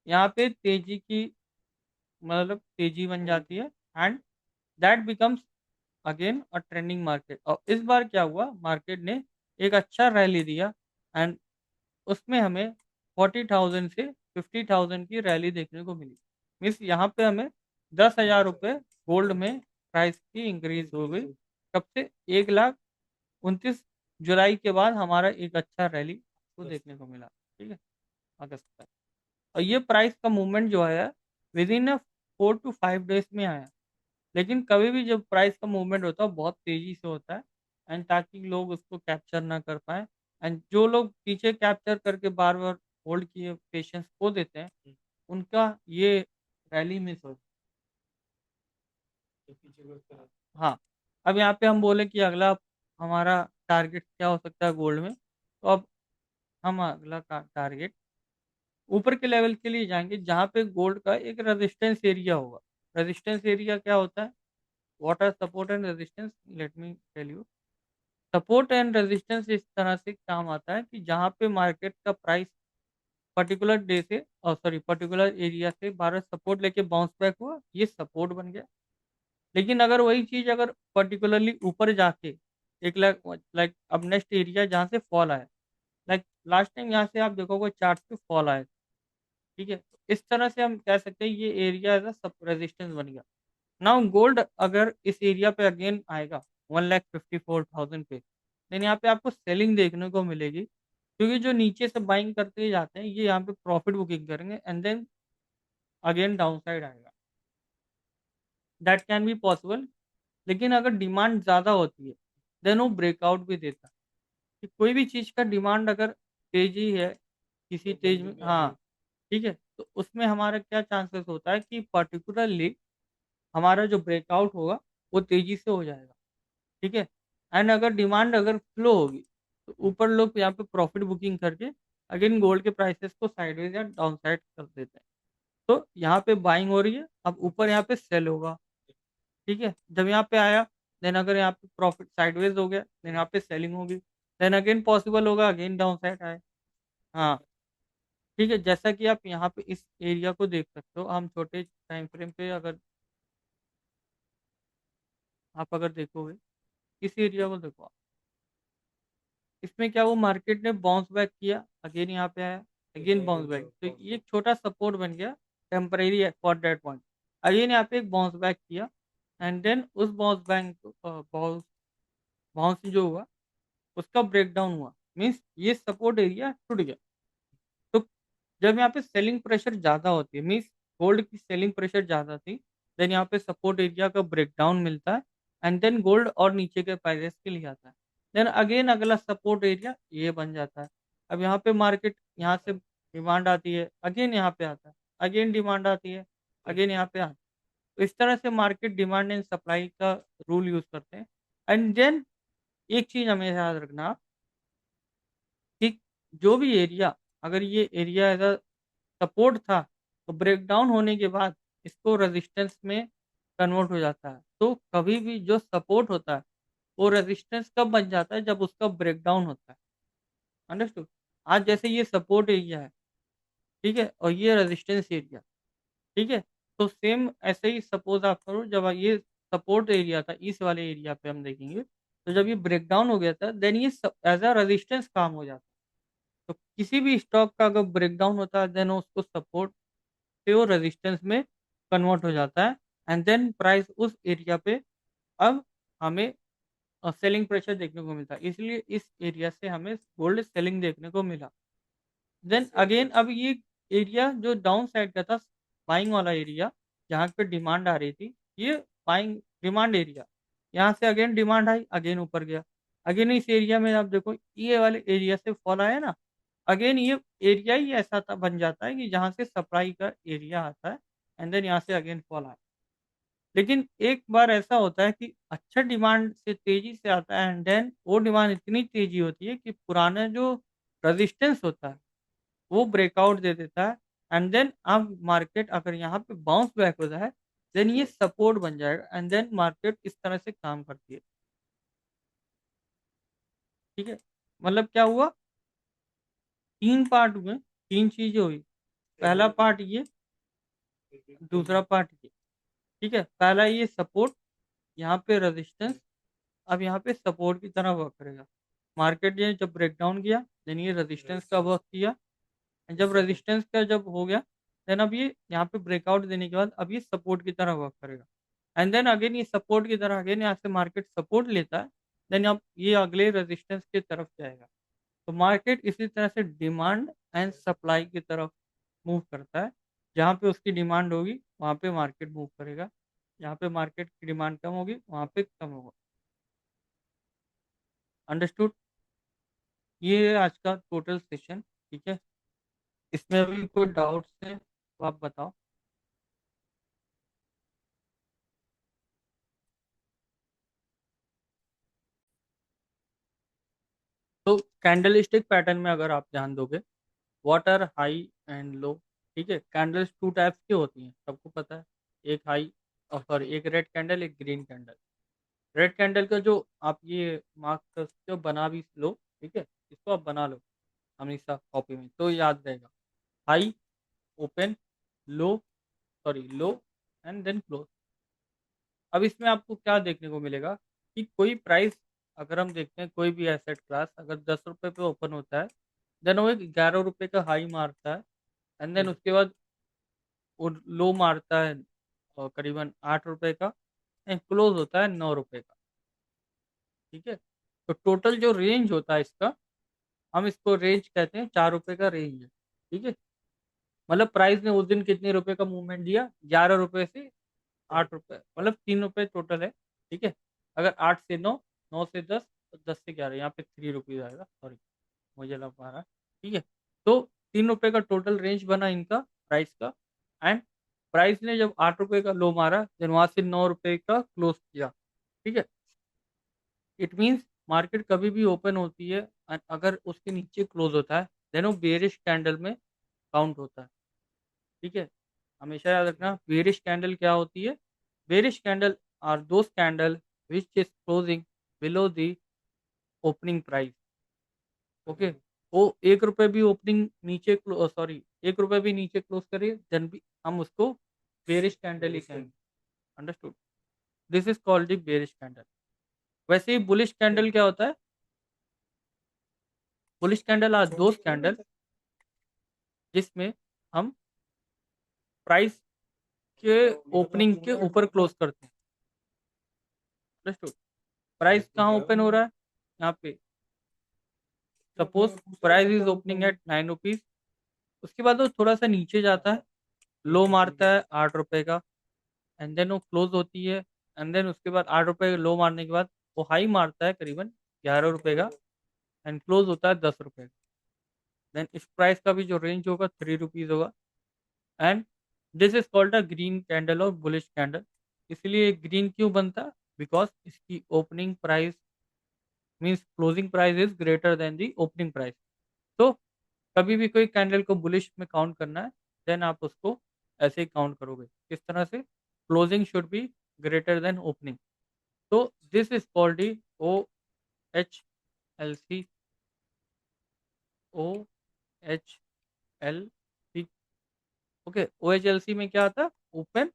यहाँ पे तेजी की, मतलब तेजी बन जाती है, and that becomes again a trending market. और इस बार क्या हुआ, मार्केट ने एक अच्छा रैली दिया, एंड उसमें हमें 40,000 से 50,000 की रैली देखने को मिली। मीन्स यहाँ पे हमें 10,000 रुपये गोल्ड में प्राइस की इंक्रीज हो गई। कब से, 1,29 जुलाई के बाद हमारा एक अच्छा रैली को देखने को मिला। ठीक है, अगस्त तक। और ये प्राइस का मूवमेंट जो है विद इन 4 to 5 डेज में आया। लेकिन कभी भी जब प्राइस का मूवमेंट होता है बहुत तेजी से होता है, एंड ताकि लोग उसको कैप्चर ना कर पाए, एंड जो लोग पीछे कैप्चर करके बार बार होल्ड किए पेशेंस खो देते हैं, उनका ये रैली मिस हो। हाँ, अब यहाँ पे हम बोले कि अगला हमारा टारगेट क्या हो सकता है गोल्ड में, तो अब हम अगला टारगेट ऊपर के लेवल के लिए जाएंगे जहाँ पे गोल्ड का एक रेजिस्टेंस एरिया होगा। रेजिस्टेंस एरिया क्या होता है? What are support and resistance, let me tell you. Support and resistance इस तरह से काम आता है कि जहाँ पे मार्केट का प्राइस पर्टिकुलर डे से, सॉरी, पर्टिकुलर एरिया से 12 सपोर्ट लेके बाउंस बैक हुआ, ये सपोर्ट बन गया। लेकिन अगर वही चीज़ अगर पर्टिकुलरली ऊपर जाके एक लाइक लाइक अब नेक्स्ट एरिया जहाँ से फॉल आया, लाइक लास्ट टाइम यहाँ से आप देखोगे चार्ट पे फॉल आया, ठीक है? तो इस तरह से हम कह सकते हैं ये एरिया एज अ सब रेजिस्टेंस बन गया। नाउ गोल्ड अगर इस एरिया पे अगेन आएगा 1,54,000 पे, देन यहाँ पे आपको सेलिंग देखने को मिलेगी, क्योंकि जो नीचे से बाइंग करते जाते हैं ये यहाँ पे प्रॉफिट बुकिंग करेंगे and then again down side आएगा। That can be possible. लेकिन अगर डिमांड ज़्यादा होती है देन वो ब्रेकआउट भी देता है, कि कोई भी चीज़ का डिमांड अगर तेजी है किसी तेज में, हाँ, ठीक है, तो उसमें हमारा क्या चांसेस होता है कि पर्टिकुलरली हमारा जो ब्रेकआउट होगा वो तेजी से हो जाएगा, ठीक है? एंड अगर डिमांड अगर फ्लो होगी तो ऊपर लोग यहाँ पे प्रॉफिट बुकिंग करके अगेन गोल्ड के प्राइसेस को साइडवेज या डाउन साइड कर देते हैं। तो यहाँ पे बाइंग हो रही है, अब ऊपर यहाँ पे सेल होगा, ठीक है? जब यहाँ पे आया देन अगर यहाँ पे प्रॉफिट साइडवेज हो गया देन यहाँ पे सेलिंग होगी, देन अगेन पॉसिबल होगा अगेन डाउन साइड आए। हाँ, ठीक है, जैसा कि आप यहाँ पे इस एरिया को देख सकते हो, हम छोटे टाइम फ्रेम पे अगर आप अगर देखोगे इस एरिया को देखो, इसमें क्या वो मार्केट ने बाउंस बैक किया, अगेन यहाँ पे आया, अगेन बाउंस बैक, तो ये एक छोटा सपोर्ट बन गया temporary for that point. Again यहाँ पे एक बाउंस बैक किया एंड देन उस बाउंस बैंक बाउंस बाउंस जो हुआ उसका ब्रेकडाउन हुआ, मीन्स ये सपोर्ट एरिया टूट गया। तो जब यहाँ पे सेलिंग प्रेशर ज़्यादा होती है, मीन्स गोल्ड की सेलिंग प्रेशर ज़्यादा थी, देन यहाँ पे सपोर्ट एरिया का ब्रेकडाउन मिलता है एंड देन गोल्ड और नीचे के प्राइसेस के लिए आता है। देन अगेन अगला सपोर्ट एरिया ये बन जाता है। अब यहाँ पे मार्केट यहाँ से डिमांड आती है, अगेन यहाँ पे आता है, अगेन डिमांड आती है, अगेन यहाँ पे आता है। तो इस तरह से मार्केट डिमांड एंड सप्लाई का रूल यूज़ करते हैं। एंड देन एक चीज़ हमें याद रखना कि जो भी एरिया, अगर ये एरिया एज़ अ सपोर्ट था, तो ब्रेकडाउन होने के बाद इसको रेजिस्टेंस में कन्वर्ट हो जाता है। तो कभी भी जो सपोर्ट होता है, वो रेजिस्टेंस कब बन जाता है? जब उसका ब्रेकडाउन होता है। अंडरस्टूड? आज जैसे ये सपोर्ट एरिया है, ठीक है? और ये रेजिस्टेंस एरिया, ठीक है? तो सेम ऐसे ही सपोज़ आप करो, जब ये सपोर्ट एरिया था, इस वाले एरिया पे हम देखेंगे, तो जब ये ब्रेकडाउन हो गया था, देन ये एज़ अ रेजिस्टेंस काम हो जाता है। तो किसी भी स्टॉक का अगर ब्रेकडाउन होता है, देन उसको सपोर्ट से वो रेजिस्टेंस में कन्वर्ट हो जाता है एंड देन प्राइस उस एरिया पे अब हमें सेलिंग प्रेशर देखने को मिलता है, इसलिए इस एरिया से हमें गोल्ड सेलिंग देखने को मिला। देन अगेन अब ये एरिया जो डाउन साइड का था, बाइंग वाला एरिया जहाँ पे डिमांड आ रही थी, ये बाइंग डिमांड एरिया, यहाँ से अगेन डिमांड आई, अगेन ऊपर गया। अगेन इस एरिया में आप देखो ये वाले एरिया से फॉल आया ना, अगेन ये एरिया ही ऐसा था बन जाता है कि जहाँ से सप्लाई का एरिया आता है एंड देन यहाँ से अगेन फॉल आया। लेकिन एक बार ऐसा होता है कि अच्छा डिमांड से तेजी से आता है एंड देन वो डिमांड इतनी तेजी होती है कि पुराना जो रेजिस्टेंस होता है वो ब्रेकआउट दे देता है एंड देन अब मार्केट अगर यहाँ पे बाउंस बैक होता है, देन ये सपोर्ट बन जाएगा एंड देन मार्केट इस तरह से काम करती है, ठीक है? मतलब क्या हुआ, 3 पार्ट हुए, 3 चीज़ें हुई। पहला पार्ट ये, दूसरा पार्ट ये, ठीक है? पहला ये सपोर्ट, यहाँ पे रेजिस्टेंस, अब यहाँ पे सपोर्ट की तरह वर्क करेगा। मार्केट ने जब ब्रेकडाउन किया, देन ये रेजिस्टेंस का वर्क किया, जब रेजिस्टेंस का जब हो गया, देन अब ये यहाँ पे ब्रेकआउट देने के बाद अब ये सपोर्ट की तरह वर्क करेगा एंड देन अगेन ये सपोर्ट की तरह अगेन यहाँ से मार्केट सपोर्ट लेता है, देन अब ये अगले रेजिस्टेंस की तरफ जाएगा। तो मार्केट इसी तरह से डिमांड एंड सप्लाई की तरफ मूव करता है। जहाँ पे उसकी डिमांड होगी वहाँ पे मार्केट मूव करेगा, जहाँ पे मार्केट की डिमांड कम होगी वहाँ पे कम होगा। अंडरस्टूड। ये है आज का टोटल सेशन। ठीक है, इसमें अभी कोई डाउट्स है तो आप बताओ। तो कैंडल स्टिक पैटर्न में अगर आप ध्यान दोगे, what are high and low. ठीक है, कैंडल्स टू टाइप्स की होती हैं, सबको पता है। एक हाई, सॉरी, एक रेड कैंडल, एक ग्रीन कैंडल। रेड कैंडल का जो आप ये मार्क कर सकते हो, बना भी लो। ठीक है, इसको आप बना लो हमेशा कॉपी में, तो याद रहेगा। High, open, low, sorry low, and then close. अब इसमें आपको क्या देखने को मिलेगा कि कोई प्राइस, अगर हम देखते हैं कोई भी एसेट क्लास अगर 10 रुपए पे ओपन होता है, देन वो 11 रुपए का हाई मारता है, एंड देन उसके बाद वो लो मारता है करीबन 8 रुपए का, एंड क्लोज होता है 9 रुपए का। ठीक है, तो टोटल जो रेंज होता है इसका, हम इसको रेंज कहते हैं, 4 रुपए का रेंज है। ठीक है, मतलब प्राइस ने उस दिन कितने रुपए का मूवमेंट दिया, 11 रुपए से 8 रुपए, मतलब 3 रुपए टोटल है। ठीक है, अगर 8 से 9, 9 से 10, तो 10 से 11, यहाँ पे 3 रुपीज आएगा, सॉरी मुझे लग पा रहा है। ठीक है, तो 3 रुपए का टोटल रेंज बना इनका प्राइस का। एंड प्राइस ने जब 8 रुपए का लो मारा, देन वहां से 9 रुपए का क्लोज किया। ठीक है, इट मीन्स मार्केट कभी भी ओपन होती है and अगर उसके नीचे क्लोज होता है, देन वो बेरिश कैंडल में काउंट होता है। ठीक है, हमेशा याद रखना बेरिश कैंडल क्या होती है। Bearish candle are those candle which is closing below the opening price. Okay, वो 1 रुपए भी ओपनिंग नीचे, सॉरी 1 रुपए भी नीचे क्लोज करे, देन भी हम उसको बेरिश कैंडल ही कहेंगे। Understood, this is called the bearish candle. वैसे ही बुलिश कैंडल क्या होता है, bullish candle are those candle जिसमें हम प्राइस के ओपनिंग के ऊपर क्लोज करते हैं। अंडरस्टूड, प्राइस कहाँ ओपन हो रहा है, यहाँ पे suppose price is opening eight 9 rupees, उसके बाद वो थोड़ा सा नीचे जाता है, लो मारता है 8 रुपए का, एंड देन वो क्लोज होती है। एंड देन उसके बाद 8 रुपए लो मारने के बाद वो हाई मारता है करीबन 11 रुपए का, एंड क्लोज होता है 10 रुपए का। देन इस प्राइस का भी जो रेंज होगा 3 रुपीज होगा। And this is called a green candle और बुलिश कैंडल। इसलिए ग्रीन क्यों बनता है, बिकॉज इसकी opening price means closing price is greater than the opening price. तो कभी भी कोई कैंडल को बुलिश में काउंट करना है, देन आप उसको ऐसे ही काउंट करोगे, किस तरह से, closing should be greater than opening. तो this is called the OHLC, OHLC। Okay, OHLC में क्या आता है, open,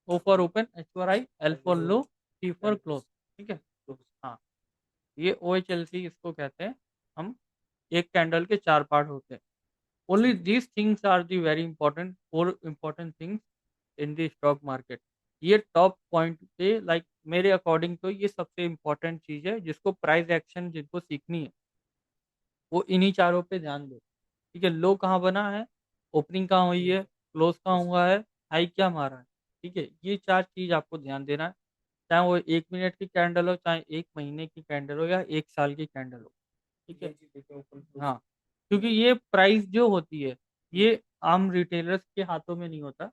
O for open, H for high, L for low, C for close. ठीक है, हाँ, ये OHLC इसको कहते हैं हम। एक कैंडल के 4 पार्ट होते हैं। Only these things are the very important, four important things in the stock market. ये टॉप पॉइंट पे, लाइक मेरे अकॉर्डिंग तो ये सबसे इंपॉर्टेंट चीज है, जिसको प्राइस एक्शन जिनको सीखनी है वो इन्हीं चारों पे ध्यान दो। ठीक है, लो कहाँ बना है, ओपनिंग कहाँ हुई है, क्लोज कहाँ हुआ है, हाई क्या मारा है। ठीक है, ये 4 चीज आपको ध्यान देना है, चाहे वो 1 मिनट की कैंडल हो, चाहे 1 महीने की कैंडल हो, या 1 साल की कैंडल हो। ठीक है, हाँ, क्योंकि ये प्राइस जो होती है, ये आम रिटेलर्स के हाथों में नहीं होता।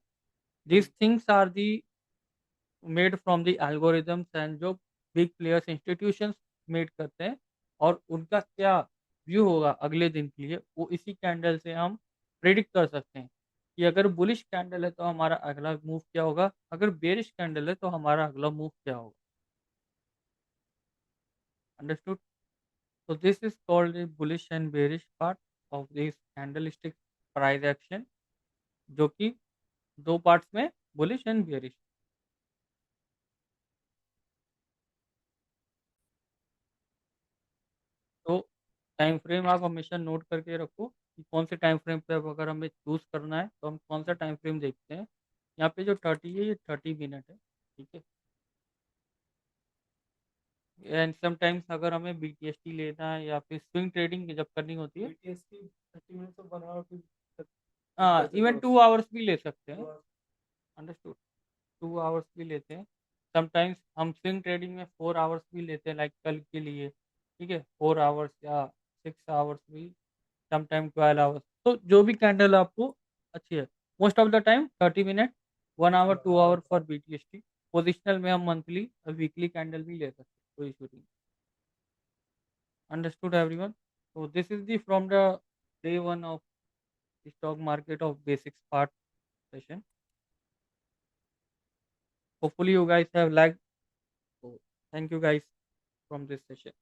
This things are the made from the algorithms, and जो बिग प्लेयर्स इंस्टीट्यूशंस मेड करते हैं, और उनका क्या व्यू होगा अगले दिन के लिए, वो इसी कैंडल से हम प्रिडिक्ट कर सकते हैं कि अगर बुलिश कैंडल है तो हमारा अगला मूव क्या होगा, अगर बेरिश कैंडल है तो हमारा अगला मूव क्या होगा। Understood. So this is called the bullish and bearish part of this candlestick price action, जो कि 2 पार्ट्स में, बुलिश एंड बेरिश। तो टाइम फ्रेम आप हमेशा नोट करके रखो कि कौन से टाइम फ्रेम पे अब अगर हमें चूज करना है तो हम कौन सा टाइम फ्रेम देखते हैं। यहाँ पे जो 30 है, ये 30 मिनट है। ठीक है, एंड समटाइम्स अगर हमें BTST लेना है या फिर स्विंग ट्रेडिंग जब करनी होती है, BTST 30 मिनट तो बना, हाँ, इवन 2 आवर्स भी ले सकते हैं। अंडरस्टूड, 2 आवर्स भी लेते हैं। समटाइम्स हम स्विंग ट्रेडिंग में 4 आवर्स भी लेते हैं, लाइक कल के लिए। ठीक है, 4 आवर्स या 6 आवर्स भी, समटाइम 12 आवर्स, तो जो भी कैंडल आपको अच्छी है। Most of the time 30 minute, 1 hour 2 hour for BTST। Positional में हम मंथली वीकली कैंडल भी ले सकते हैं, कोई इशू नहीं। Understood everyone? So this is the from the day one of the stock market of basics part session. Hopefully you guys have liked. So thank you guys from this session.